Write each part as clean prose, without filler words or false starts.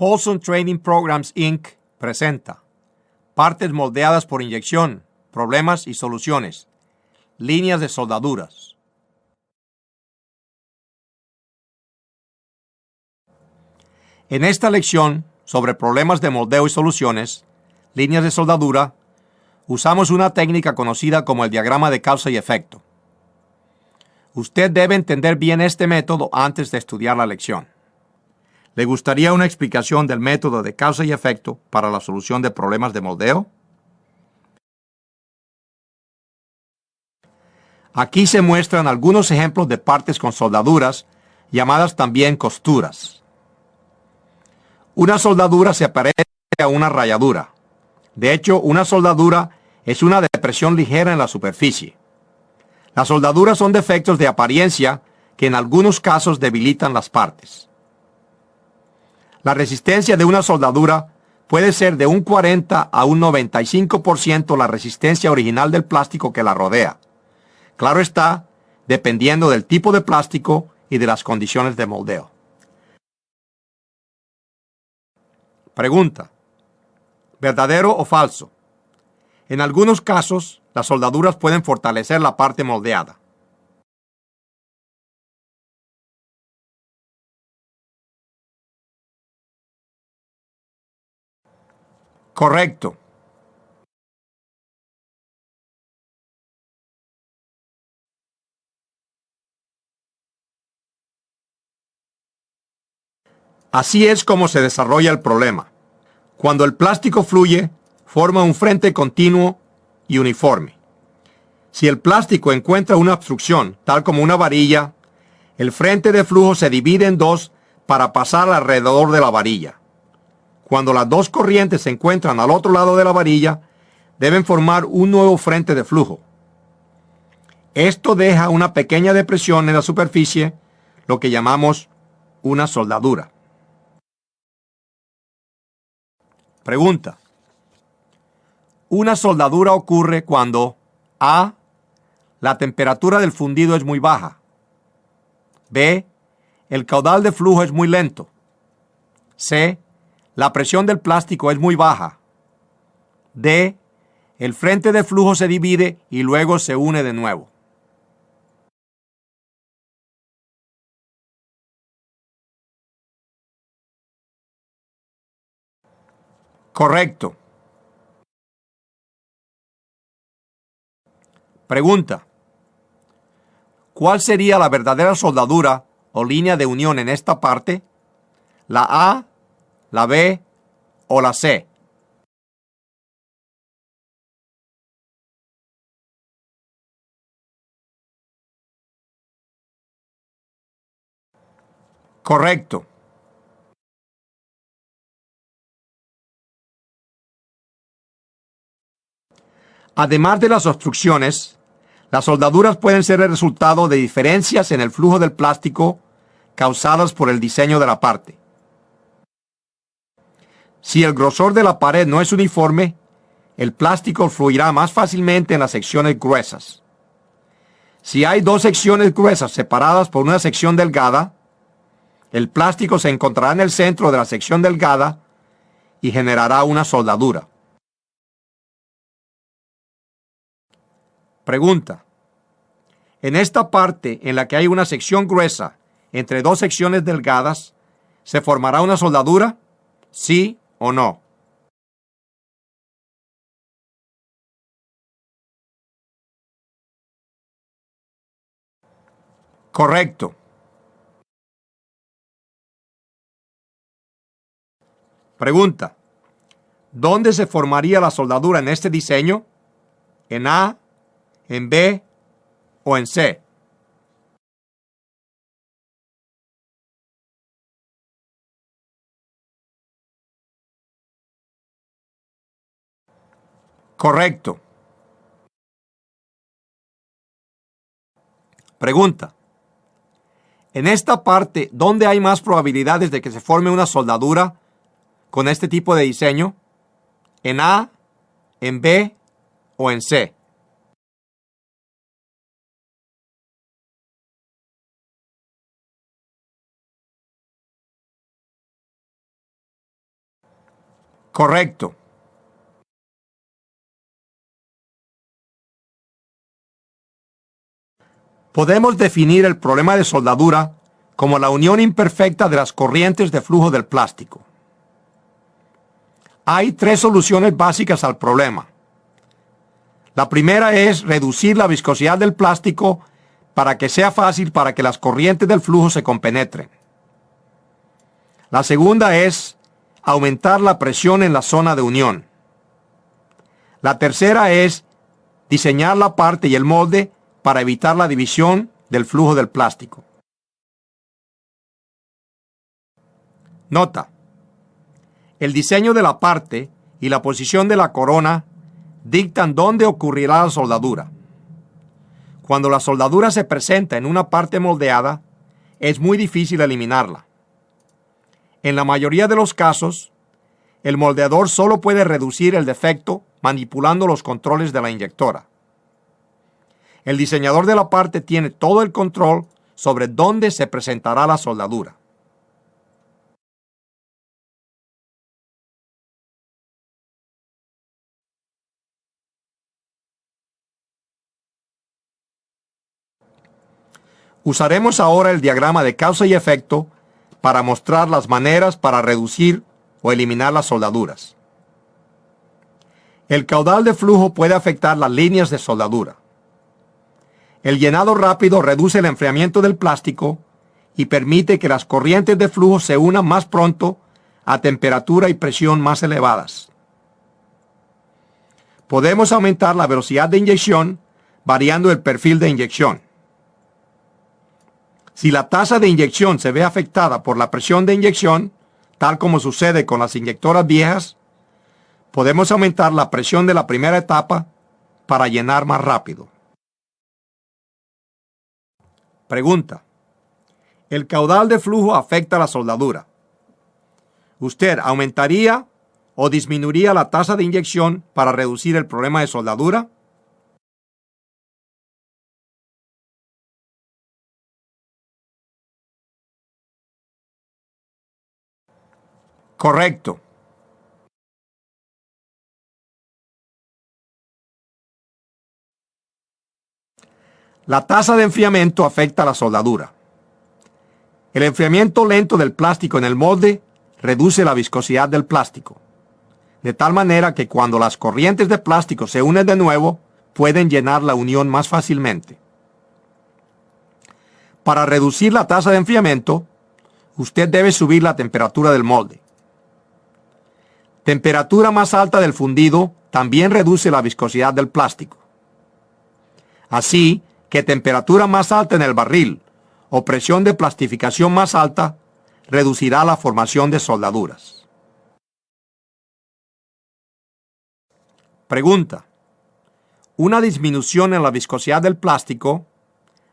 Paulson Training Programs Inc. presenta partes moldeadas por inyección, problemas y soluciones, líneas de soldaduras. En esta lección sobre problemas de moldeo y soluciones, líneas de soldadura, usamos una técnica conocida como el diagrama de causa y efecto. Usted debe entender bien este método antes de estudiar la lección. ¿Le gustaría una explicación del método de causa y efecto para la solución de problemas de moldeo? Aquí se muestran algunos ejemplos de partes con soldaduras, llamadas también costuras. Una soldadura se parece a una rayadura. De hecho, una soldadura es una depresión ligera en la superficie. Las soldaduras son defectos de apariencia que en algunos casos debilitan las partes. La resistencia de una soldadura puede ser de un 40 a un 95% la resistencia original del plástico que la rodea. Claro está, dependiendo del tipo de plástico y de las condiciones de moldeo. Pregunta: ¿verdadero o falso? En algunos casos, las soldaduras pueden fortalecer la parte moldeada. Correcto. Así es como se desarrolla el problema. Cuando el plástico fluye, forma un frente continuo y uniforme. Si el plástico encuentra una obstrucción, tal como una varilla, el frente de flujo se divide en dos para pasar alrededor de la varilla. Cuando las dos corrientes se encuentran al otro lado de la varilla, deben formar un nuevo frente de flujo. Esto deja una pequeña depresión en la superficie, lo que llamamos una soldadura. Pregunta: una soldadura ocurre cuando A. La temperatura del fundido es muy baja. B. El caudal de flujo es muy lento. C. La presión del plástico es muy baja. D. El frente de flujo se divide y luego se une de nuevo. Correcto. Pregunta: ¿cuál sería la verdadera soldadura o línea de unión en esta parte? ¿La A, la B o la C? Correcto. Además de las obstrucciones, las soldaduras pueden ser el resultado de diferencias en el flujo del plástico causadas por el diseño de la parte. Si el grosor de la pared no es uniforme, el plástico fluirá más fácilmente en las secciones gruesas. Si hay dos secciones gruesas separadas por una sección delgada, el plástico se encontrará en el centro de la sección delgada y generará una soldadura. Pregunta: en esta parte en la que hay una sección gruesa entre dos secciones delgadas, ¿se formará una soldadura? ¿Sí o no? Correcto. Pregunta: ¿dónde se formaría la soldadura en este diseño? ¿En A, en B o en C? Correcto. Pregunta: en esta parte, ¿dónde hay más probabilidades de que se forme una soldadura con este tipo de diseño? ¿En A, en B o en C? Correcto. Podemos definir el problema de soldadura como la unión imperfecta de las corrientes de flujo del plástico. Hay tres soluciones básicas al problema. La primera es reducir la viscosidad del plástico para que sea fácil para que las corrientes del flujo se compenetren. La segunda es aumentar la presión en la zona de unión. La tercera es diseñar la parte y el molde para evitar la división del flujo del plástico. Nota: el diseño de la parte y la posición de la corona dictan dónde ocurrirá la soldadura. Cuando la soldadura se presenta en una parte moldeada, es muy difícil eliminarla. En la mayoría de los casos, el moldeador solo puede reducir el defecto manipulando los controles de la inyectora. El diseñador de la parte tiene todo el control sobre dónde se presentará la soldadura. Usaremos ahora el diagrama de causa y efecto para mostrar las maneras para reducir o eliminar las soldaduras. El caudal de flujo puede afectar las líneas de soldadura. El llenado rápido reduce el enfriamiento del plástico y permite que las corrientes de flujo se unan más pronto a temperatura y presión más elevadas. Podemos aumentar la velocidad de inyección variando el perfil de inyección. Si la tasa de inyección se ve afectada por la presión de inyección, tal como sucede con las inyectoras viejas, podemos aumentar la presión de la primera etapa para llenar más rápido. Pregunta: ¿el caudal de flujo afecta la soldadura? ¿Usted aumentaría o disminuiría la tasa de inyección para reducir el problema de soldadura? Correcto. La tasa de enfriamiento afecta la soldadura. El enfriamiento lento del plástico en el molde reduce la viscosidad del plástico, de tal manera que cuando las corrientes de plástico se unen de nuevo, pueden llenar la unión más fácilmente. Para reducir la tasa de enfriamiento, usted debe subir la temperatura del molde. Temperatura más alta del fundido también reduce la viscosidad del plástico. Así que temperatura más alta en el barril o presión de plastificación más alta reducirá la formación de soldaduras. Pregunta: una disminución en la viscosidad del plástico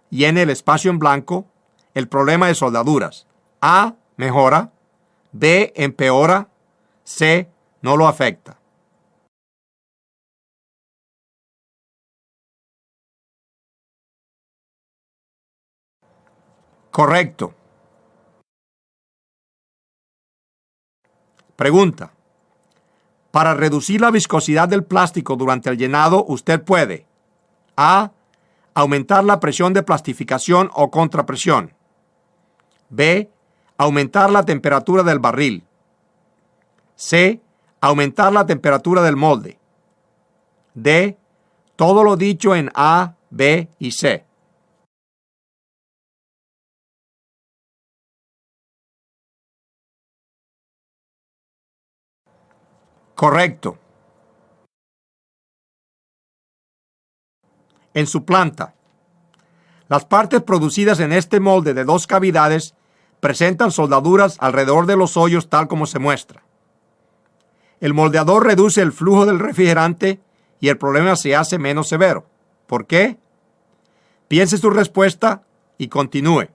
llena el espacio en blanco el problema de soldaduras. A, mejora; B, empeora; C, no lo afecta. Correcto. Pregunta: para reducir la viscosidad del plástico durante el llenado, usted puede: A, aumentar la presión de plastificación o contrapresión; B, aumentar la temperatura del barril; C, aumentar la temperatura del molde; D, todo lo dicho en A, B y C. Correcto. En su planta, las partes producidas en este molde de 2 cavidades presentan soldaduras alrededor de los hoyos tal como se muestra. El moldeador reduce el flujo del refrigerante y el problema se hace menos severo. ¿Por qué? Piense su respuesta y continúe.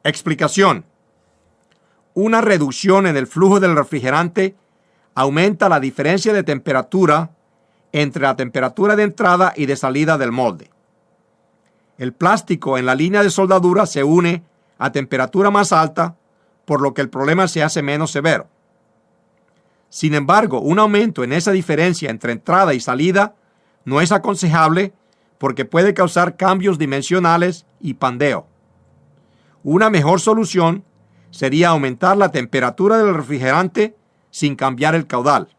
Explicación: una reducción en el flujo del refrigerante aumenta la diferencia de temperatura entre la temperatura de entrada y de salida del molde. El plástico en la línea de soldadura se une a temperatura más alta, por lo que el problema se hace menos severo. Sin embargo, un aumento en esa diferencia entre entrada y salida no es aconsejable porque puede causar cambios dimensionales y pandeo. Una mejor solución sería aumentar la temperatura del refrigerante sin cambiar el caudal.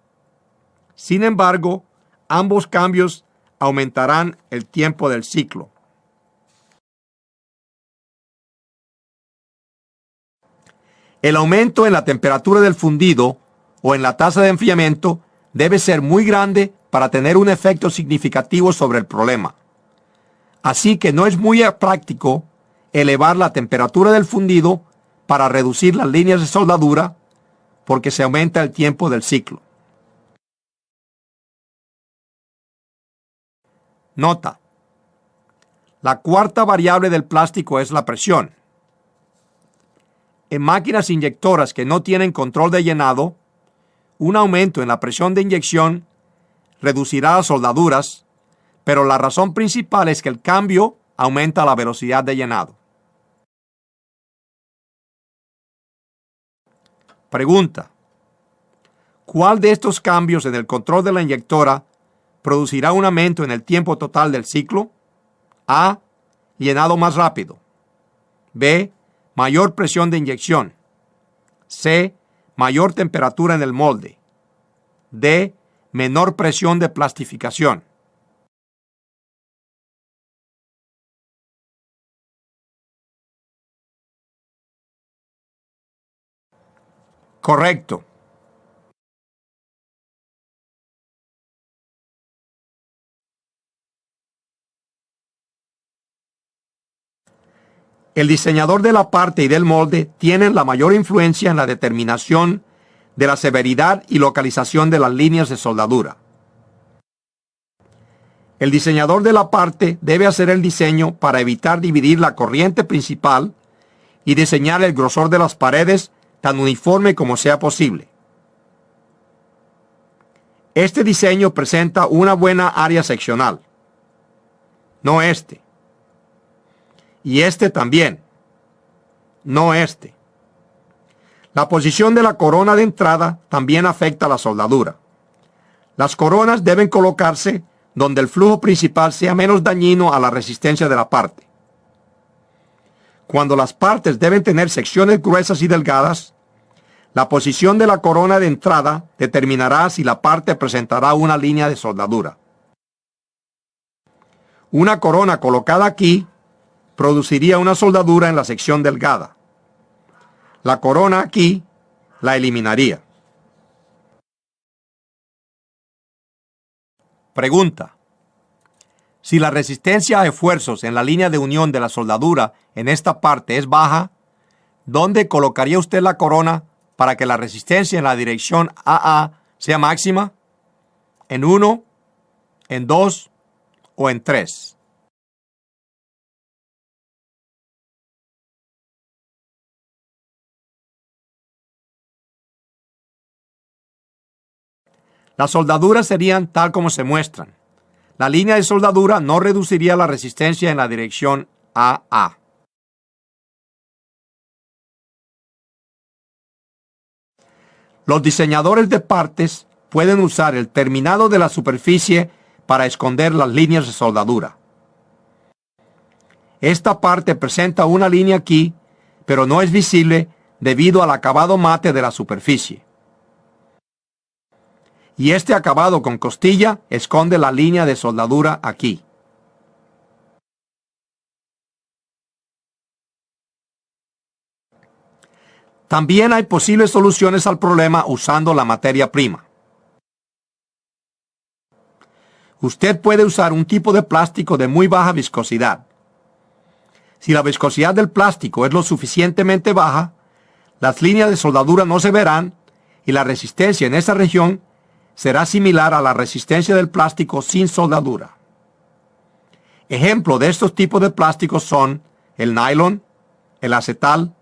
Sin embargo, ambos cambios aumentarán el tiempo del ciclo. El aumento en la temperatura del fundido o en la tasa de enfriamiento debe ser muy grande para tener un efecto significativo sobre el problema. Así que no es muy práctico elevar la temperatura del fundido para reducir las líneas de soldadura porque se aumenta el tiempo del ciclo. Nota: la cuarta variable del plástico es la presión. En máquinas inyectoras que no tienen control de llenado, un aumento en la presión de inyección reducirá las soldaduras, pero la razón principal es que el cambio aumenta la velocidad de llenado. Pregunta: ¿cuál de estos cambios en el control de la inyectora producirá un aumento en el tiempo total del ciclo? A. Llenado más rápido. B. Mayor presión de inyección. C. Mayor temperatura en el molde. D. Menor presión de plastificación. Correcto. El diseñador de la parte y del molde tienen la mayor influencia en la determinación de la severidad y localización de las líneas de soldadura. El diseñador de la parte debe hacer el diseño para evitar dividir la corriente principal y diseñar el grosor de las paredes tan uniforme como sea posible. Este diseño presenta una buena área seccional. No este. Y este también. No este. La posición de la corona de entrada también afecta la soldadura. Las coronas deben colocarse donde el flujo principal sea menos dañino a la resistencia de la parte. Cuando las partes deben tener secciones gruesas y delgadas, la posición de la corona de entrada determinará si la parte presentará una línea de soldadura. Una corona colocada aquí produciría una soldadura en la sección delgada. La corona aquí la eliminaría. Pregunta: si la resistencia a esfuerzos en la línea de unión de la soldadura en esta parte es baja, ¿dónde colocaría usted la corona para que la resistencia en la dirección AA sea máxima? ¿En 1, en 2 o en 3? Las soldaduras serían tal como se muestran. La línea de soldadura no reduciría la resistencia en la dirección AA. Los diseñadores de partes pueden usar el terminado de la superficie para esconder las líneas de soldadura. Esta parte presenta una línea aquí, pero no es visible debido al acabado mate de la superficie. Y este acabado con costilla esconde la línea de soldadura aquí. También hay posibles soluciones al problema usando la materia prima. Usted puede usar un tipo de plástico de muy baja viscosidad. Si la viscosidad del plástico es lo suficientemente baja, las líneas de soldadura no se verán y la resistencia en esa región será similar a la resistencia del plástico sin soldadura. Ejemplos de estos tipos de plásticos son el nylon, el acetal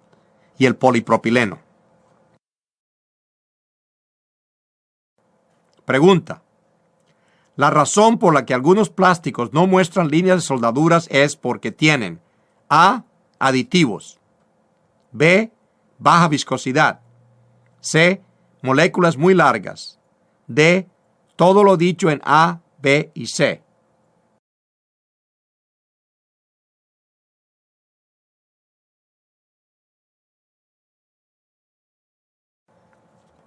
y el polipropileno. Pregunta: La razón por la que algunos plásticos no muestran líneas de soldaduras es porque tienen A. Aditivos, B. Baja viscosidad, C. Moléculas muy largas, D. Todo lo dicho en A, B y C.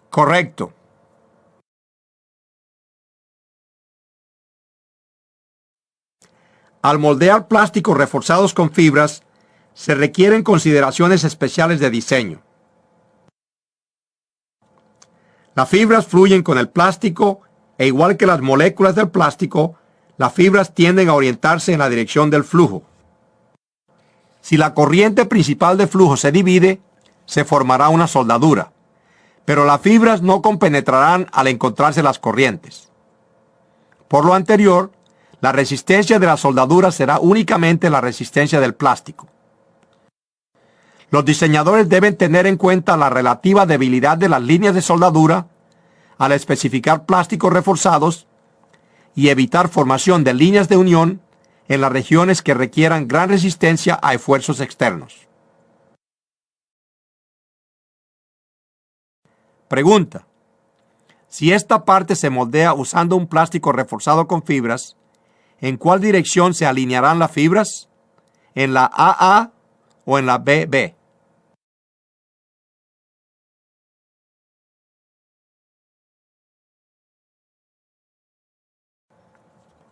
Correcto. Al moldear plásticos reforzados con fibras, se requieren consideraciones especiales de diseño. Las fibras fluyen con el plástico e igual que las moléculas del plástico, las fibras tienden a orientarse en la dirección del flujo. Si la corriente principal de flujo se divide, se formará una soldadura, pero las fibras no compenetrarán al encontrarse las corrientes. Por lo anterior, la resistencia de la soldadura será únicamente la resistencia del plástico. Los diseñadores deben tener en cuenta la relativa debilidad de las líneas de soldadura al especificar plásticos reforzados y evitar formación de líneas de unión en las regiones que requieran gran resistencia a esfuerzos externos. Pregunta: si esta parte se moldea usando un plástico reforzado con fibras, ¿en cuál dirección se alinearán las fibras? ¿En la AA o en la BB?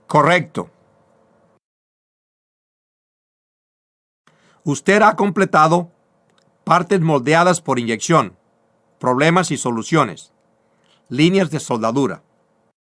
Correcto. Usted ha completado partes moldeadas por inyección, problemas y soluciones, líneas de soldadura.